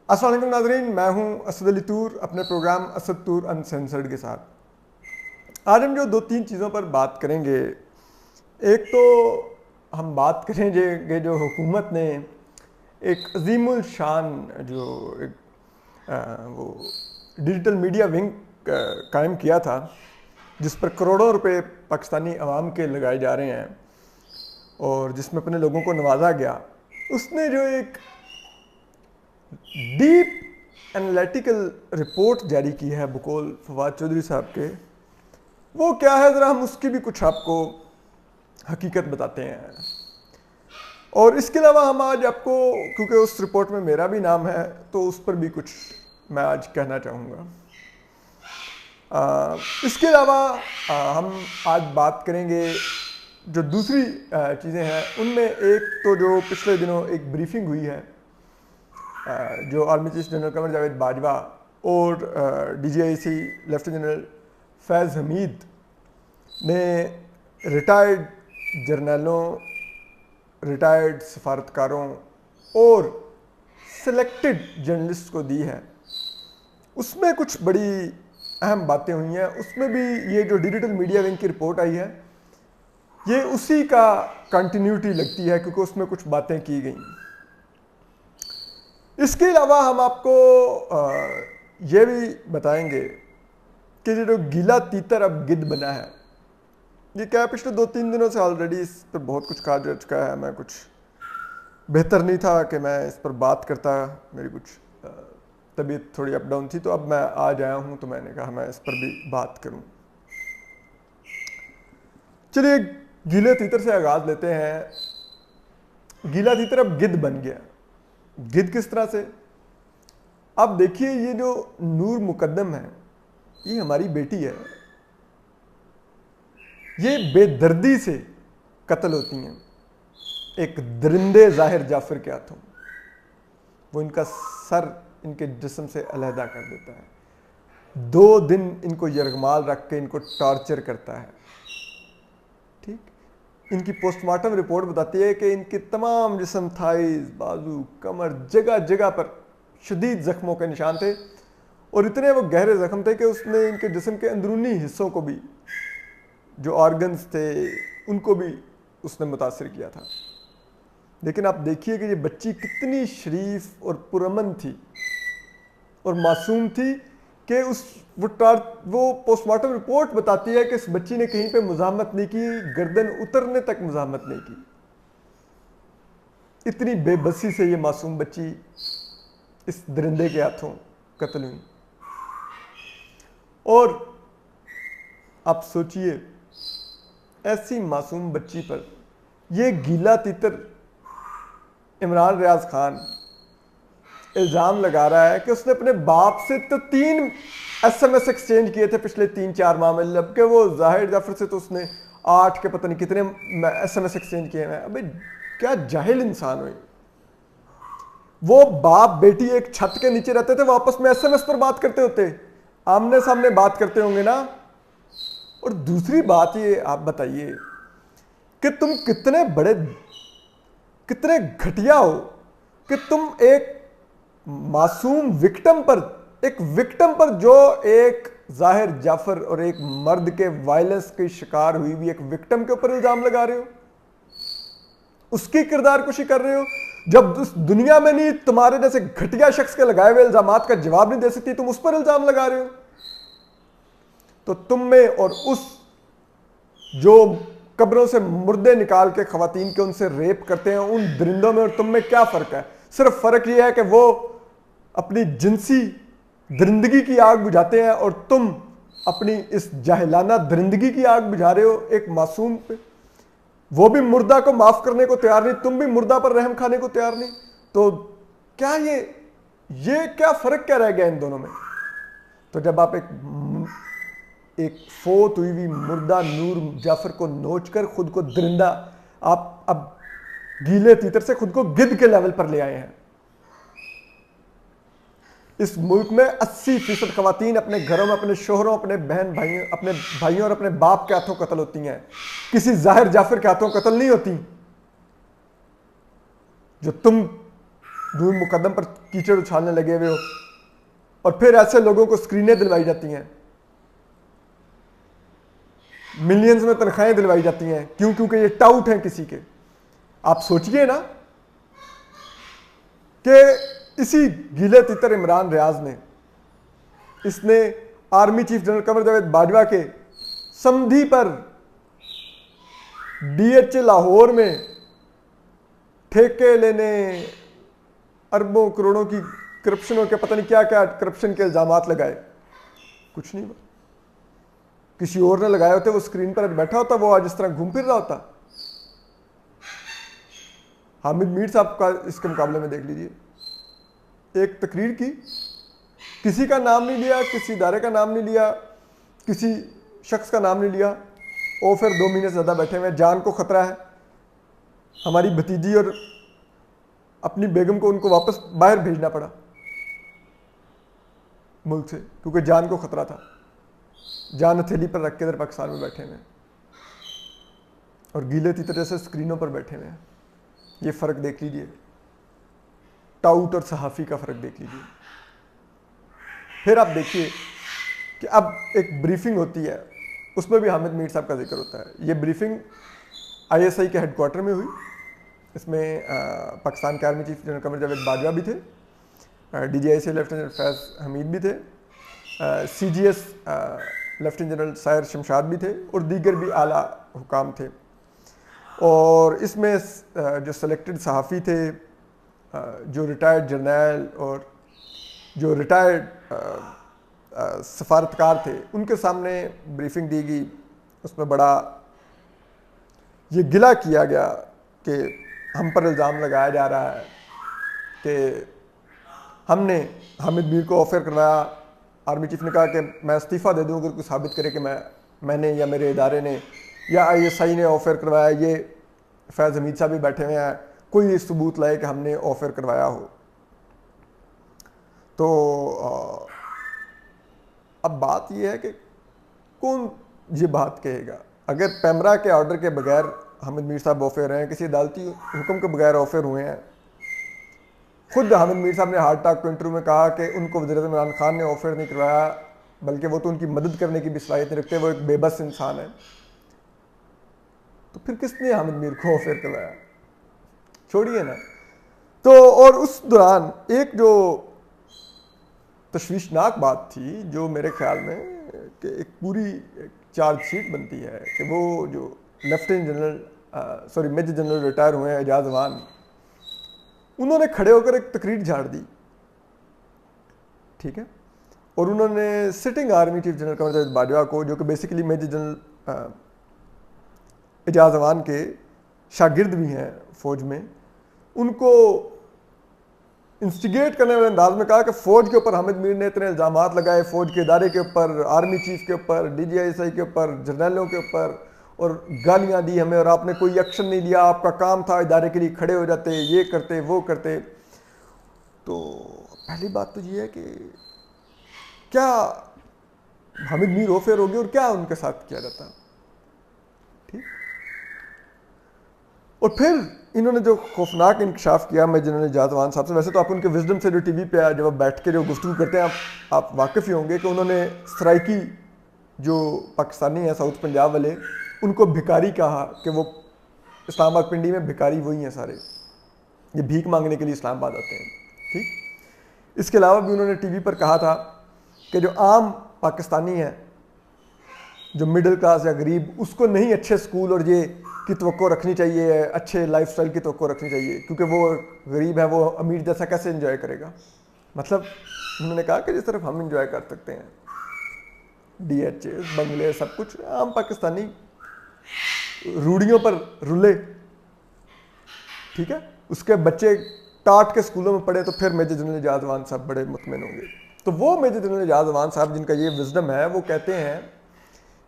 السلام علیکم ناظرین، میں ہوں اسد علی طور اپنے پروگرام اسد طور انسینسرڈ کے ساتھ۔ آج ہم جو دو تین چیزوں پر بات کریں گے، ایک تو ہم بات کریں گے جو حکومت نے ایک عظیم الشان جو وہ ڈیجیٹل میڈیا ونگ قائم کیا تھا، جس پر کروڑوں روپے پاکستانی عوام کے لگائے جا رہے ہیں اور جس میں اپنے لوگوں کو نوازا گیا، اس نے جو ایک ڈیپ انالیٹیکل رپورٹ جاری کی ہے بقول فواد چودھری صاحب کے، وہ کیا ہے ذرا ہم اس کی بھی کچھ آپ کو حقیقت بتاتے ہیں۔ اور اس کے علاوہ ہم آج آپ کو، کیونکہ اس رپورٹ میں میرا بھی نام ہے، تو اس پر بھی کچھ میں آج کہنا چاہوں گا۔ اس کے علاوہ ہم آج بات کریں گے جو دوسری چیزیں ہیں، ان میں ایک تو جو پچھلے دنوں ایک بریفنگ ہوئی ہے جو army chief general Qamar Javed Bajwa اور ڈی جی آئی سی لیفٹیننٹ جنرل فیض حمید نے ریٹائرڈ جرنیلوں، ریٹائرڈ سفارتکاروں اور سلیکٹڈ جرنلسٹ کو دی ہے۔ اس میں کچھ بڑی اہم باتیں ہوئی ہیں۔ اس میں بھی یہ جو ڈیجیٹل میڈیا ونگ کی رپورٹ آئی ہے، یہ اسی کا کنٹینیوٹی لگتی ہے، کیونکہ اس میں کچھ باتیں کی گئیں۔ اس کے علاوہ ہم آپ کو یہ بھی بتائیں گے کہ یہ جو گیلا تیتر اب گدھ بنا ہے، یہ کیا پچھلے دو تین دنوں سے آلریڈی اس پر بہت کچھ کہا جا چکا ہے۔ میں کچھ بہتر نہیں تھا کہ میں اس پر بات کرتا، میری کچھ طبیعت تھوڑی اپ ڈاؤن تھی، تو اب میں آج آیا ہوں تو میں نے کہا میں اس پر بھی بات کروں۔ چلیے گیلے تیتر سے آغاز لیتے ہیں۔ گیلا تیتر اب گدھ بن گیا۔ گدھ کس طرح سے؟ اب دیکھیے، یہ جو نور مقدم ہے، یہ ہماری بیٹی ہے، یہ بے دردی سے قتل ہوتی ہیں ایک درندے ظاہر جعفر کے ہاتھوں۔ وہ ان کا سر ان کے جسم سے علیحدہ کر دیتا ہے، 2 دن ان کو یرغمال رکھ کے ان کو ٹارچر کرتا ہے۔ ٹھیک، ان کی پوسٹ مارٹم رپورٹ بتاتی ہے کہ ان کے تمام جسم، تھائز، بازو، کمر، جگہ جگہ پر شدید زخموں کے نشان تھے، اور اتنے وہ گہرے زخم تھے کہ اس نے ان کے جسم کے اندرونی حصوں کو بھی، جو آرگنز تھے، ان کو بھی اس نے متاثر کیا تھا۔ لیکن آپ دیکھیے کہ یہ بچی کتنی شریف اور پرامن تھی اور معصوم تھی کہ وہ پوسٹ مارٹم رپورٹ بتاتی ہے کہ اس بچی نے کہیں پہ مزاحمت نہیں کی، گردن اترنے تک مزاحمت نہیں کی۔ اتنی بے بسی سے یہ معصوم بچی اس درندے کے ہاتھوں قتل ہوئی۔ اور آپ سوچئے، ایسی معصوم بچی پر یہ گیلا تیتر عمران ریاض خان الزام لگا رہا ہے کہ اس نے اپنے باپ سے تو 3 ایس ایم ایس ایکسچینج کیے تھے پچھلے 3-4 ماہ میں، جبکہ وہ ظاہر جعفر سے تو اس نے 8 کے پتہ نہیں کتنے ایس ایم ایس ایکسچینج کیے ہیں۔ ابھی کیا جاہل انسان ہوئی۔ وہ باپ بیٹی ایک چھت کے نیچے رہتے تھے، وہ آپس میں ایس ایم ایس پر بات کرتے ہوتے، آمنے سامنے بات کرتے ہوں گے نا۔ اور دوسری بات یہ آپ بتائیے کہ تم کتنے گھٹیا ہو کہ تم ایک معصوم وکٹم پر جو ایک ظاہر جعفر اور ایک مرد کے وائلنس کی شکار ہوئی بھی ایک وکٹم کے اوپر الزام لگا رہے ہو، اس کی کردار کشی کر رہے ہو، جب اس دنیا میں نہیں تمہارے جیسے گھٹیا شخص کے لگائے ہوئے الزامات کا جواب نہیں دے سکتی، تم اس پر الزام لگا رہے ہو۔ تو تم میں اور اس جو قبروں سے مردے نکال کے خواتین کے ان سے ریپ کرتے ہیں، ان درندوں میں اور تم میں کیا فرق ہے؟ صرف فرق یہ ہے کہ وہ اپنی جنسی درندگی کی آگ بجھاتے ہیں اور تم اپنی اس جاہلانہ درندگی کی آگ بجھا رہے ہو ایک معصوم پہ۔ وہ بھی مردہ کو معاف کرنے کو تیار نہیں، تم بھی مردہ پر رحم کھانے کو تیار نہیں۔ تو کیا یہ کیا فرق کیا رہ گیا ان دونوں میں؟ تو جب آپ ایک فوت ہوئی ہوئی مردہ نور جعفر کو نوچ کر خود کو درندہ، آپ اب گیلے تیتر سے خود کو گدھ کے لیول پر لے آئے ہیں۔ اس ملک میں 80% خواتین اپنے گھروں میں اپنے شوہروں، اپنے بھائیوں اور اپنے باپ کے ہاتھوں قتل ہوتی ہیں، کسی ظاہر جعفر کے ہاتھوں قتل نہیں ہوتی۔ جو تم دھول مقدم پر کیچڑ اچھالنے لگے ہوئے ہو، اور پھر ایسے لوگوں کو اسکرینیں دلوائی جاتی ہیں، ملینز میں تنخواہیں دلوائی جاتی ہیں، کیونکہ یہ ٹاؤٹ ہیں کسی کے. آپ سوچئے نا کہ اسی گیلے تیتر عمران ریاض نے، اس نے army chief general Qamar Javed Bajwa کے سمدھی پر ڈی ایچ اے لاہور میں ٹھیکے لینے، اربوں کروڑوں کی کرپشنوں کے پتہ نہیں کیا کیا کرپشن کے الزامات لگائے. کچھ نہیں ہوا. کسی اور نے لگائے ہوتے، وہ اسکرین پر بیٹھا ہوتا، وہ آج اس طرح گھوم پھر رہا ہوتا. حامد میر صاحب کا اس کے مقابلے میں دیکھ لیجئے، ایک تقریر کی، کسی کا نام نہیں لیا، کسی ادارے کا نام نہیں لیا، کسی شخص کا نام نہیں لیا، اور پھر 2 مہینے سے زیادہ بیٹھے ہوئے، جان کو خطرہ ہے. ہماری بھتیجی اور اپنی بیگم کو ان کو واپس باہر بھیجنا پڑا ملک سے، کیونکہ جان کو خطرہ تھا. جان ہتھیلی پر رکھ کے ادھر پاکستان میں بیٹھے ہوئے ہیں، اور گیلے تیتر جیسے اسکرینوں پر بیٹھے ہوئے ہیں. یہ فرق دیکھ لیجئے، ٹاؤٹ اور صحافی کا فرق دیکھ لیجئے. پھر آپ دیکھیے کہ اب ایک بریفنگ ہوتی ہے، اس میں بھی حامد میر صاحب کا ذکر ہوتا ہے. یہ بریفنگ آئی ایس آئی کے ہیڈ کوارٹر میں ہوئی. اس میں پاکستان کے army chief general Qamar Javed Bajwa بھی تھے، ڈی جی آئی سے لیفٹیننٹ فیض حمید بھی تھے، سی جی ایس لیفٹیننٹ جنرل سائر شمشاد بھی تھے، اور دیگر بھی اعلیٰ حکام تھے. اور اس میں جو سلیکٹڈ صحافی تھے، جو ریٹائرڈ جرنیل اور جو ریٹائرڈ سفارتکار تھے، ان کے سامنے بریفنگ دی گئی. اس میں بڑا یہ گلہ کیا گیا کہ ہم پر الزام لگایا جا رہا ہے کہ ہم نے حامد میر کو آفر کروایا. آرمی چیف نے کہا کہ میں استعفیٰ دے دوں اگر کوئی ثابت کرے کہ میں نے یا میرے ادارے نے یا آئی ایس آئی نے آفر کروایا. یہ فیض حمید صاحب بھی بیٹھے ہوئے ہیں، کوئی یہ ثبوت لائے کہ ہم نے آفر کروایا ہو. تو اب بات یہ ہے کہ کون یہ بات کہے گا؟ اگر پیمرا کے آرڈر کے بغیر حامد میر صاحب آفر ہیں، کسی عدالتی حکم کے بغیر آفر ہوئے ہیں. خود حامد میر صاحب نے ہارٹ ٹاک کو انٹرویو میں کہا کہ ان کو وزیر اعظم عمران خان نے آفر نہیں کروایا، بلکہ وہ تو ان کی مدد کرنے کی بھی صلاحیت نہیں رکھتے، وہ ایک بے بس انسان ہے. تو پھر کس نے حامد میر کو آفر کروایا؟ چھوڑیے نا. تو اور اس دوران ایک جو تشویشناک بات تھی، جو میرے خیال میں کہ ایک پوری چارج شیٹ بنتی ہے، کہ وہ جو lieutenant general major general retire ہوئے ہیں اعجاز امان، انہوں نے کھڑے ہو کر ایک تقریر جھاڑ دی، ٹھیک ہے. اور انہوں نے sitting army chief general Qamar Javed Bajwa کو، جو کہ بیسیکلی میجر جنرل اعجاز امان کے شاگرد بھی ہیں فوج میں، ان کو انسٹیگیٹ کرنے والے انداز میں کہا کہ فوج کے اوپر حامد میر نے اتنے الزامات لگائے، فوج کے ادارے کے اوپر، آرمی چیف کے اوپر، D G I S I کے اوپر، جرنیلوں کے اوپر، اور گالیاں دی ہمیں، اور آپ نے کوئی ایکشن نہیں لیا. آپ کا کام تھا ادارے کے لیے کھڑے ہو جاتے، یہ کرتے وہ کرتے. تو پہلی بات تو یہ ہے کہ کیا حامد میر آفر ہوگی اور کیا ان کے ساتھ کیا جاتا، ٹھیک. اور پھر انہوں نے جو خوفناک انکشاف کیا میجر جنرل اعجاز امان صاحب سے، ویسے تو آپ ان کے وزڈم سے جو ٹی وی پہ جب آپ بیٹھ کے جو گفتگو کرتے ہیں آپ واقف ہی ہوں گے کہ انہوں نے سرائکی جو پاکستانی ہیں ساؤتھ پنجاب والے، ان کو بھکاری کہا کہ وہ اسلام آباد پنڈی میں بھکاری وہی ہیں سارے، یہ بھیک مانگنے کے لیے اسلام آباد آتے ہیں، ٹھیک. اس کے علاوہ بھی انہوں نے ٹی وی پر کہا تھا کہ جو عام پاکستانی ہیں، جو مڈل کلاس یا غریب، اس کو نہیں اچھے سکول اور یہ کی توقع رکھنی چاہیے، اچھے لائف سٹائل کی توقع رکھنی چاہیے، کیونکہ وہ غریب ہے، وہ امیر جیسا کیسے انجوائے کرے گا. مطلب انہوں نے کہا کہ جس طرف ہم انجوائے کر سکتے ہیں، ڈی ایچ اے بنگلے سب کچھ، عام پاکستانی روڑیوں پر رلے، ٹھیک ہے. اس کے بچے ٹاٹ کے سکولوں میں پڑھے تو پھر میجر جنرل اعجاز امان صاحب بڑے مطمئن ہوں گے. تو وہ میجر جنرل اعجاز امان صاحب جن کا یہ وزڈم ہے، وہ کہتے ہیں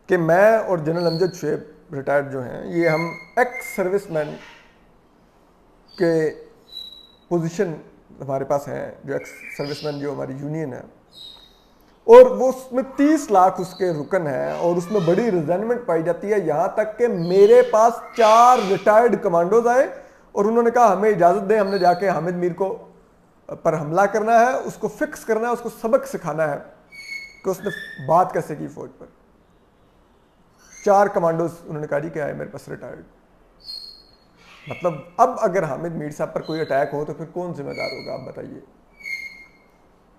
کہ میں اور جنرل امجد شعیب ریٹائرڈ جو ہیں، یہ ہم ایکس سروس مین کے پوزیشن ہمارے پاس ہیں، جو ایکس سروس مین جو ہماری یونین ہے، اور وہ اس میں 30 لاکھ اس کے رکن ہیں، اور اس میں بڑی ریزائنمنٹ پائی جاتی ہے. یہاں تک کہ میرے پاس 4 ریٹائرڈ کمانڈوز آئے اور انہوں نے کہا ہمیں اجازت دیں، ہم نے جا کے حامد میر کو پر حملہ کرنا ہے, اس کو فکس کرنا ہے, اس کو سبق سکھانا ہے کہ اس نے بات کیسے کی فوج پر. 4 کمانڈوز انہوں نے کہا جی کہ آئے میرے پاس ریٹائرڈ. مطلب اب اگر حامد میر صاحب پر کوئی اٹیک ہو تو پھر کون ذمہ دار ہوگا آپ بتائیے.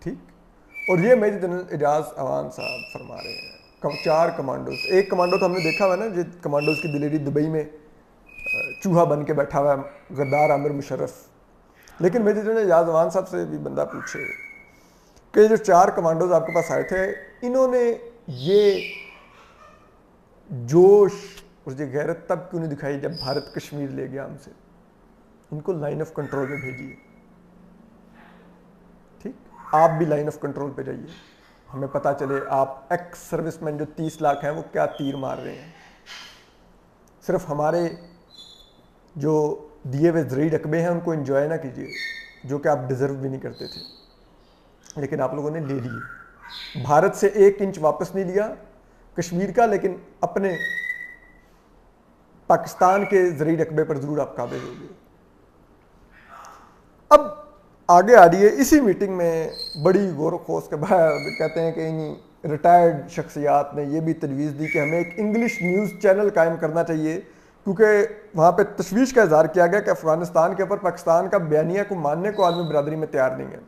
ٹھیک. اور یہ میجر جنرل اعجاز اعوان صاحب فرما رہے ہیں 4 کمانڈوز. ایک کمانڈو تو ہم نے دیکھا ہوا نا جو کمانڈوز کی دلیری دبئی میں چوہا بن کے بیٹھا ہوا ہے غدار عامر مشرف. لیکن میجر جنرل اعجاز اعوان صاحب سے بھی بندہ پوچھے کہ جو 4 کمانڈوز آپ کے پاس آئے تھے, انہوں نے یہ جوش اور یہ غیرت تب کیوں نہیں دکھائی جب بھارت کشمیر لے گیا ہم سے؟ ان کو لائن آف کنٹرول میں بھیجیے. ٹھیک, آپ بھی لائن آف کنٹرول پہ جائیے, ہمیں پتہ چلے آپ ایکس سروس مین جو 30 لاکھ ہیں وہ کیا تیر مار رہے ہیں. صرف ہمارے جو دیے ہوئے زرعی رقبے ہیں ان کو انجوائے نہ کیجیے, جو کہ آپ ڈیزرو بھی نہیں کرتے تھے, لیکن آپ لوگوں نے لے لیے. بھارت سے 1 انچ واپس نہیں لیا کشمیر کا, لیکن اپنے پاکستان کے زرعی رقبے پر ضرور آپ قابض ہو گئے. اب آگے آ رہی ہے اسی میٹنگ میں بڑی غور و خوض کے بعد کہتے ہیں کہ انہی ریٹائرڈ شخصیات نے یہ بھی تجویز دی کہ ہمیں ایک انگلش نیوز چینل قائم کرنا چاہیے, کیونکہ وہاں پہ تشویش کا اظہار کیا گیا کہ افغانستان کے اوپر پاکستان کا بیانیہ کو ماننے کو عالمی برادری میں تیار نہیں ہے.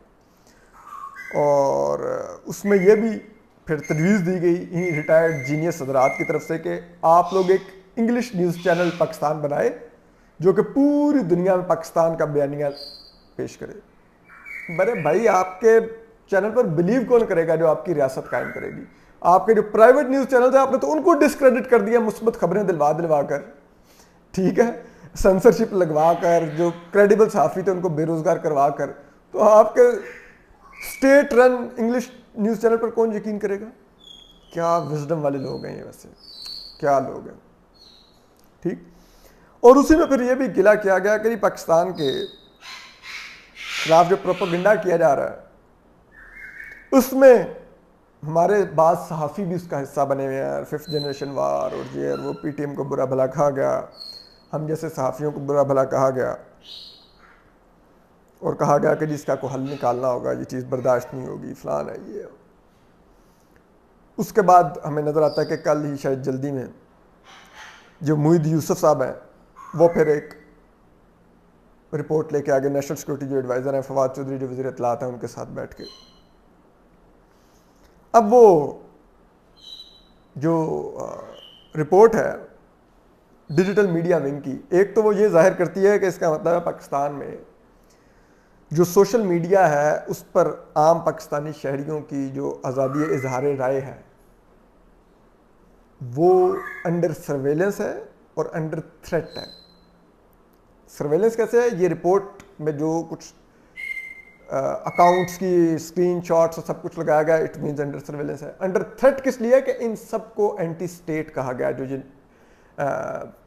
اور اس میں یہ بھی پھر تجویز دی گئی انہی ریٹائرڈ جینیس حضرات کی طرف سے کہ آپ لوگ ایک انگلش نیوز چینل پاکستان بنائے جو کہ پوری دنیا میں پاکستان کا بیانیہ پیش کرے. برے بھائی, آپ کے چینل پر بلیو کون کرے گا جو آپ کی ریاست قائم کرے گی؟ آپ کے جو پرائیویٹ نیوز چینل تھے آپ نے تو ان کو ڈسکریڈٹ کر دیا مثبت خبریں دلوا کر. ٹھیک ہے, سنسرشپ لگوا کر, جو کریڈیبل صحافی تھے ان کو بے روزگار کروا کر. تو آپ کے state run English news channel پر کون یقین کرے گا؟ کیا وزڈم والے لوگ ہیں یہ, ویسے کیا لوگ ہیں. ٹھیک. اور اسی میں پھر یہ بھی گلا کیا گیا کہ پاکستان کے خلاف جو پروپیگنڈا کیا جا رہا ہے اس میں ہمارے بعض صحافی بھی اس کا حصہ بنے ہوئے ہیں. 5th جنریشن وار اور یہ اور وہ, پی ٹی ایم کو برا بھلا کہا گیا, ہم جیسے صحافیوں کو برا بھلا کہا گیا اور کہا گیا کہ جس کا کو حل نکالنا ہوگا, یہ چیز برداشت نہیں ہوگی, فلان ہے یہ. اس کے بعد ہمیں نظر آتا ہے کہ کل ہی شاید جلدی میں جو محی یوسف صاحب ہیں وہ پھر ایک رپورٹ لے کے آگے نیشنل سیکورٹی جو ایڈوائزر ہیں فواد چودھری جو وزیر اطلاعات ہیں ان کے ساتھ بیٹھ کے. اب وہ جو رپورٹ ہے ڈیجیٹل میڈیا ونگ کی, ایک تو وہ یہ ظاہر کرتی ہے کہ اس کا مطلب ہے پاکستان میں جو سوشل میڈیا ہے اس پر عام پاکستانی شہریوں کی جو آزادی اظہار رائے ہے وہ انڈر سرویلنس ہے اور انڈر تھریٹ ہے. سرویلنس کیسے ہے؟ یہ رپورٹ میں جو کچھ اکاؤنٹس کی اسکرین شاٹس اور سب کچھ لگایا گیا, اٹ مینز انڈر سرویلنس ہے. انڈر تھریٹ کس لیے کہ ان سب کو اینٹی اسٹیٹ کہا گیا, جو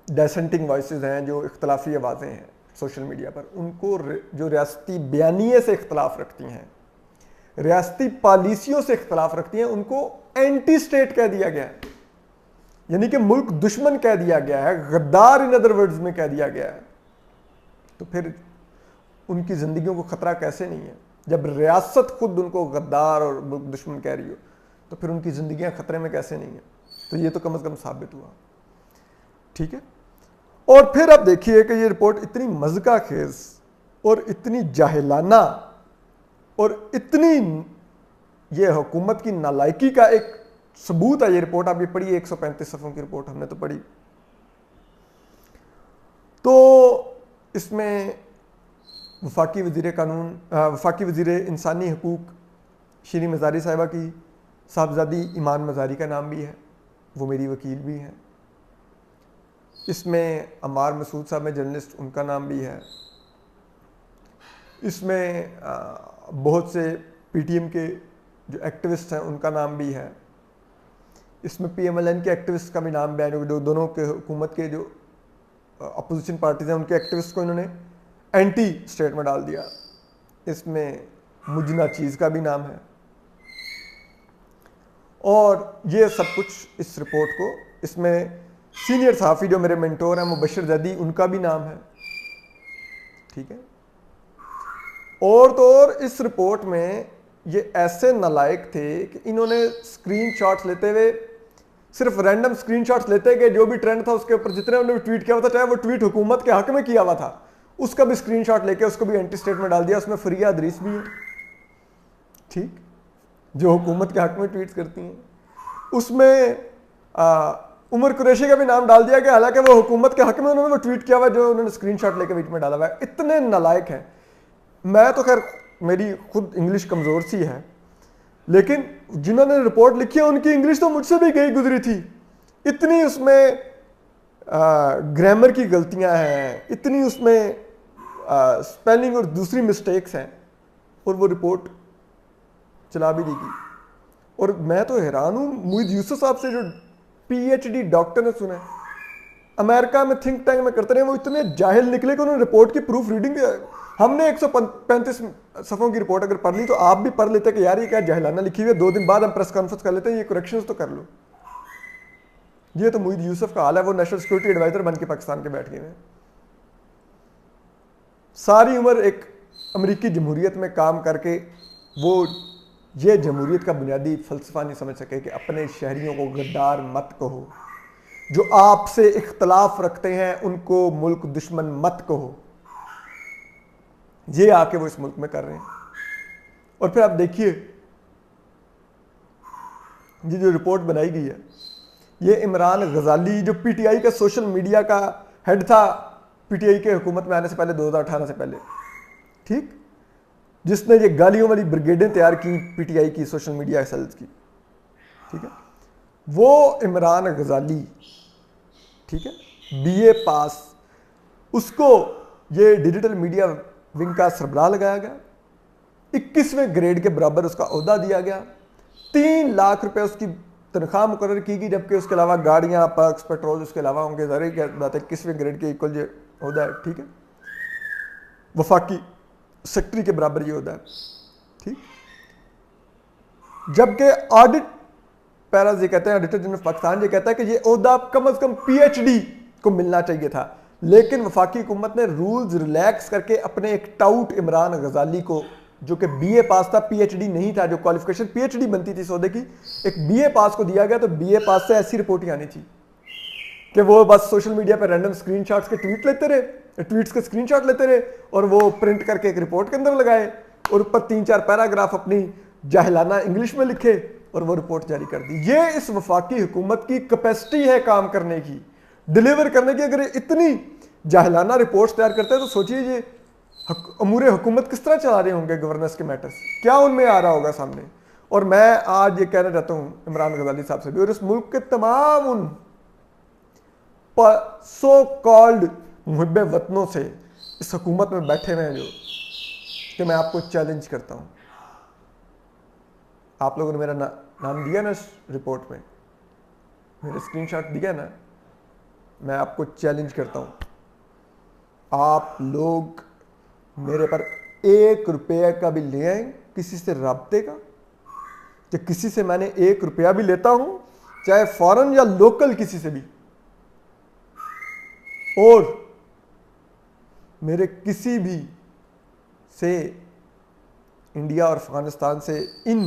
ڈیسنٹنگ وائسز ہیں, جو اختلافی آوازیں ہیں سوشل میڈیا پر, ان کو جو ریاستی بیانیے سے اختلاف رکھتی ہیں, ریاستی پالیسیوں سے اختلاف رکھتی ہیں, ان کو اینٹی اسٹیٹ کہہ دیا گیا ہے. یعنی کہ ملک دشمن کہہ دیا گیا ہے, غدار ان ادر ورڈز میں کہہ دیا گیا ہے. تو پھر ان کی زندگیوں کو خطرہ کیسے نہیں ہے؟ جب ریاست خود ان کو غدار اور ملک دشمن کہہ رہی ہو تو پھر ان کی زندگیاں خطرے میں کیسے نہیں ہیں؟ تو یہ تو کم از کم ثابت ہوا. ٹھیک ہے. اور پھر آپ دیکھیے کہ یہ رپورٹ اتنی مضحکہ خیز اور اتنی جاہلانہ اور اتنی یہ حکومت کی نالائکی کا ایک ثبوت ہے. یہ رپورٹ آپ یہ پڑھیے, 135 صفحوں کی رپورٹ ہم نے تو پڑھی. تو اس میں وفاقی وزیر انسانی حقوق شیریں مزاری صاحبہ کی صاحبزادی ایمان مزاری کا نام بھی ہے, وہ میری وکیل بھی ہیں. اس میں عمار مسعود صاحب میں جرنلسٹ, ان کا نام بھی ہے. اس میں بہت سے پی ٹی ایم کے جو ایکٹیوسٹ ہیں ان کا نام بھی ہے. اس میں پی ایم ایل این کے ایکٹیوسٹ کا بھی نام بھی ہے, جو دونوں کے حکومت کے جو اپوزیشن پارٹیز ہیں ان کے ایکٹیوسٹ کو انہوں نے اینٹی اسٹیٹ میں ڈال دیا. اس میں مجنا چیز کا بھی نام ہے. اور یہ سب کچھ اس رپورٹ کو, اس میں سینئر صحافی جو میرے مینٹور ہیں مبشر زیدی, ان کا بھی نام ہے. ٹھیک ہے. اور تو اور اس رپورٹ میں یہ ایسے نالائق تھے کہ انہوں نے اسکرین شاٹس لیتے ہوئے صرف رینڈم اسکرین شاٹس لیتے کہ جو بھی ٹرینڈ تھا اس کے اوپر جتنے انہوں نے ٹویٹ کیا ہوا تھا، چاہے وہ ٹویٹ حکومت کے حق میں کیا ہوا تھا، اس کا بھی اسکرین شاٹ لے کے اس کو بھی اینٹی اسٹیٹمنٹ ڈال دیا. اس میں فریہ ادریس بھی ہے، ٹھیک، جو حکومت کے حق میں ٹویٹس کرتی ہیں. اس میں عمر قریشی کا بھی نام ڈال دیا کہ حالانکہ وہ حکومت کے حق میں انہوں نے وہ ٹویٹ کیا ہوا جو انہوں نے اسکرین شاٹ لے کے بیچ میں ڈالا ہوا ہے. اتنے نالائق ہیں. میں تو خیر میری خود انگلش کمزور سی ہے، لیکن جنہوں نے رپورٹ لکھی ہے ان کی انگلش تو مجھ سے بھی گئی گزری تھی. اتنی اس میں گرامر کی غلطیاں ہیں، اتنی اس میں اسپیلنگ اور دوسری مسٹیکس ہیں، اور وہ رپورٹ چلا بھی دی گئی. اور میں تو حیران ہوں موید یوسف صاحب سے، جو پی ایچ ڈی ڈاکٹر نے سنا ہے، امریکہ میں تھنک ٹینک میں کرتے رہے، وہ اتنے جاہل نکلے کہ انہوں نے رپورٹ کی پروف ریڈنگ، ہم نے 135 صفحوں کی رپورٹ اگر پڑھ لی تو آپ بھی پڑھ لیتے کہ یار یہ کیا جاہلانہ لکھی ہوئی ہے، 2 دن بعد ہم پریس کانفرنس کر لیتے ہیں، یہ کریکشنز تو کر لو. یہ تو موید یوسف کا حال ہے، وہ نیشنل سیکورٹی ایڈوائزر بن کے پاکستان کے بیٹھ گئے ہیں. ساری عمر ایک امریکی جمہوریت میں کام کر کے وہ یہ جمہوریت کا بنیادی فلسفہ نہیں سمجھ سکے کہ اپنے شہریوں کو غدار مت کہو، جو آپ سے اختلاف رکھتے ہیں ان کو ملک دشمن مت کہو. یہ آ کے وہ اس ملک میں کر رہے ہیں. اور پھر آپ دیکھیے یہ جو رپورٹ بنائی گئی ہے، یہ عمران غزالی جو پی ٹی آئی کا سوشل میڈیا کا ہیڈ تھا، پی ٹی آئی کے حکومت میں آنے سے پہلے 2018 سے پہلے، ٹھیک، جس نے یہ گالیوں والی بریگیڈیں تیار کی پی ٹی آئی کی سوشل میڈیا سیلز کی، ٹھیک ہے، وہ عمران غزالی، ٹھیک ہے، بی اے پاس، اس کو یہ ڈیجیٹل میڈیا ونگ کا سربراہ لگایا گیا، 21ویں گریڈ کے برابر اس کا عہدہ دیا گیا، 3 لاکھ روپے اس کی تنخواہ مقرر کی گئی، جبکہ اس کے علاوہ گاڑیاں، پرکس، پیٹرول اس کے علاوہ ہوں گے. ظاہر ہے 21ویں گریڈ کے ایکول یہ عہدہ ہے، ٹھیک ہے، وفاقی سیکٹری کے برابر یہ عہدہ ہے، ٹھیک. جبکہ آڈٹ پیراز یہ کہتے ہیں، آڈیٹر جنرل آف پاکستان یہ کہتا ہے کہ یہ عہدہ کم از کم پی ایچ ڈی کو ملنا چاہیے تھا، لیکن وفاقی حکومت نے رولز ریلیکس کر کے اپنے ایک ٹاؤٹ عمران غزالی کو، جو کہ بی اے پاس تھا، پی ایچ ڈی نہیں تھا، جو کوالیفیکیشن پی ایچ ڈی بنتی تھی اس عہدے کی، ایک بی اے پاس کو دیا گیا. تو بی اے پاس سے ایسی رپورٹ ہی آنی تھی کہ وہ بس سوشل میڈیا پہ رینڈم اسکرین شاٹس کے ٹویٹ لیتے رہے، ٹویٹس کے اسکرین شاٹ لیتے رہے، اور وہ پرنٹ کر کے ایک رپورٹ کے اندر لگائے، اور اوپر 3-4 پیراگراف اپنی جاہلانہ انگلش میں لکھے اور وہ رپورٹ جاری کر دی. یہ اس وفاقی حکومت کی کیپیسٹی ہے کام کرنے کی، ڈیلیور کرنے کی. اگر اتنی جاہلانہ رپورٹس تیار کرتے ہیں تو سوچئے یہ امور حکومت کس طرح چلا رہے ہوں گے، گورننس کے میٹرز کیا ان میں آ رہا ہوگا سامنے. اور میں آج یہ کہنا چاہتا ہوں عمران غزالی صاحب سے بھی، اور اس ملک کے تمام ان سو کالڈ محب وطنوں سے اس حکومت میں بیٹھے ہوئے ہیں، جو کہ میں آپ کو چیلنج کرتا ہوں. آپ لوگوں نے میرا نام دیا نا اس رپورٹ میں، میرے اسکرین شاٹ دیا نا، میں آپ کو چیلنج کرتا ہوں، آپ لوگ میرے پر 1 روپیہ کا بھی لے آئیں کسی سے رابطے کا، کہ کسی سے میں نے 1 روپیہ بھی لیتا ہوں، چاہے فورن یا لوکل کسی سے بھی، اور میرے کسی بھی سے انڈیا اور افغانستان سے ان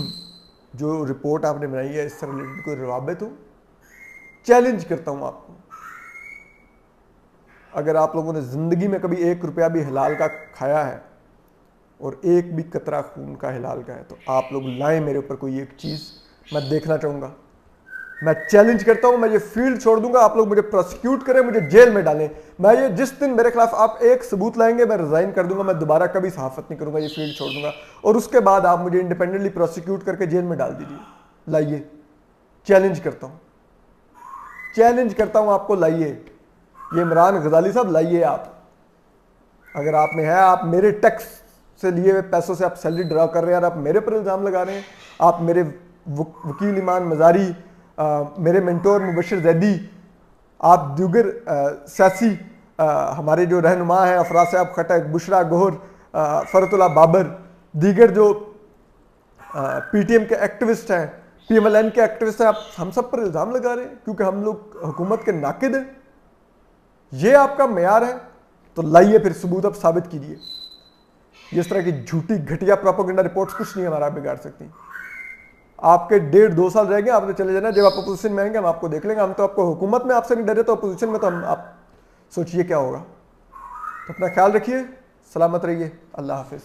جو رپورٹ آپ نے بنائی ہے اس سے ریلیٹڈ کوئی روابط ہو، چیلنج کرتا ہوں آپ کو. اگر آپ لوگوں نے زندگی میں کبھی 1 روپیہ بھی حلال کا کھایا ہے اور 1 بھی قطرہ خون کا حلال کا ہے، تو آپ لوگ لائیں میرے اوپر کوئی ایک چیز، میں دیکھنا چاہوں گا. میں چیلنج کرتا ہوں، میں یہ فیلڈ چھوڑ دوں گا، آپ لوگ مجھے پروسیکیوٹ کریں، مجھے جیل میں ڈالیں. میں یہ جس دن میرے خلاف آپ ایک ثبوت لائیں گے میں ریزائن کر دوں گا، میں دوبارہ کبھی صحافت نہیں کروں گا، یہ فیلڈ چھوڑ دوں گا. اور اس کے بعد آپ مجھے انڈیپینڈنٹلی پروسیکیوٹ کر کے جیل میں ڈال دیجیے. لائیے، چیلنج کرتا ہوں، چیلنج کرتا ہوں آپ کو، لائیے. یہ عمران غزالی صاحب لائیے. آپ اگر آپ میں ہے، آپ میرے ٹیکس سے لیے ہوئے پیسوں سے آپ سیلری ڈرا کر رہے ہیں اور آپ میرے پر الزام لگا رہے ہیں. آپ میرے وکیل ایمان مزاری، میرے منٹور مبشر زیدی، آپ دیگر سیاسی ہمارے جو رہنما ہیں، افراز صاحب خٹک، بشرا گوہر، فرت اللہ بابر، دیگر جو پی ٹی ایم کے ایکٹیوسٹ ہیں، پی ایم ایل این کے ایکٹیوسٹ ہیں، آپ ہم سب پر الزام لگا رہے ہیں کیونکہ ہم لوگ حکومت کے ناقد ہیں. یہ آپ کا معیار ہے تو لائیے، پھر ثبوت اب ثابت کیجیے. اس طرح کی جھوٹی گھٹیا پروپیگنڈا رپورٹس کچھ نہیں ہمارا بگاڑ سکتی. آپ کے 1.5-2 سال رہ گئے, آپ نے چلے جانا, جب آپ اپوزیشن میں آئیں گے ہم آپ کو دیکھ لیں گے. ہم تو آپ کو حکومت میں آپ سے نہیں ڈرے, تو اپوزیشن میں تو ہم آپ سوچئے کیا ہوگا. تو اپنا خیال رکھیے, سلامت رہیے, اللہ حافظ.